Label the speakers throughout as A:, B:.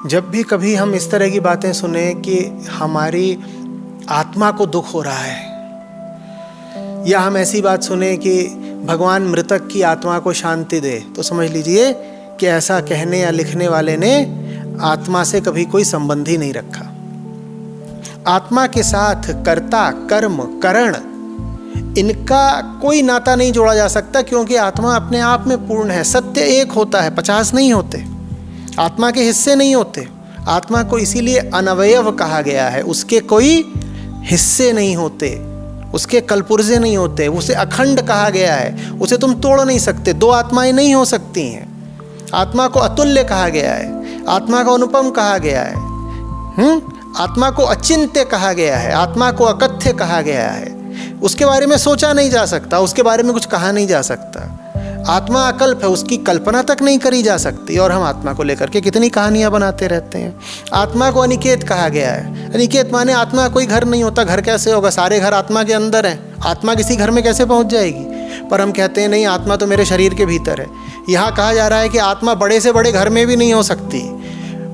A: जब भी कभी हम इस तरह की बातें सुने कि हमारी आत्मा को दुख हो रहा है, या हम ऐसी बात सुने कि भगवान मृतक की आत्मा को शांति दे, तो समझ लीजिए कि ऐसा कहने या लिखने वाले ने आत्मा से कभी कोई संबंध ही नहीं रखा। आत्मा के साथ कर्ता, कर्म, करण, इनका कोई नाता नहीं जोड़ा जा सकता, क्योंकि आत्मा अपने आप में पूर्ण है। सत्य एक होता है, 50 नहीं होते। आत्मा के हिस्से नहीं होते। आत्मा को इसीलिए अनवयव कहा गया है। उसके कोई हिस्से नहीं होते, उसके कलपुर्जे नहीं होते, उसे अखंड कहा गया है। उसे तुम तोड़ नहीं सकते। दो आत्माएं नहीं हो सकती हैं। आत्मा को अतुल्य कहा गया है, आत्मा को अनुपम कहा गया है, आत्मा को अचिंत्य कहा गया है, आत्मा को अकथ्य कहा गया है। उसके बारे में सोचा नहीं जा सकता, उसके बारे में कुछ कहा नहीं जा सकता। आत्मा अकल्प है, उसकी कल्पना तक नहीं करी जा सकती। और हम आत्मा को लेकर के कितनी कहानियां बनाते रहते हैं। आत्मा को अनिकेत कहा गया है। अनिकेत माने आत्मा कोई घर नहीं होता। घर कैसे होगा? सारे घर आत्मा के अंदर हैं। आत्मा किसी घर में कैसे पहुंच जाएगी? पर हम कहते हैं नहीं, आत्मा तो मेरे शरीर के भीतर है। यहाँ कहा जा रहा है कि आत्मा बड़े से बड़े घर में भी नहीं हो सकती,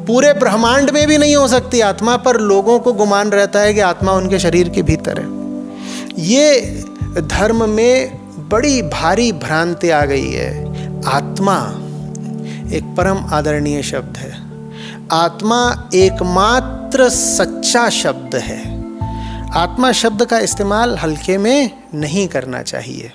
A: पूरे ब्रह्मांड में भी नहीं हो सकती आत्मा। पर लोगों को गुमान रहता है कि आत्मा उनके शरीर के भीतर है। ये धर्म में बड़ी भारी भ्रांति आ गई है। आत्मा एक परम आदरणीय शब्द है। आत्मा एकमात्र सच्चा शब्द है। आत्मा शब्द का इस्तेमाल हल्के में नहीं करना चाहिए।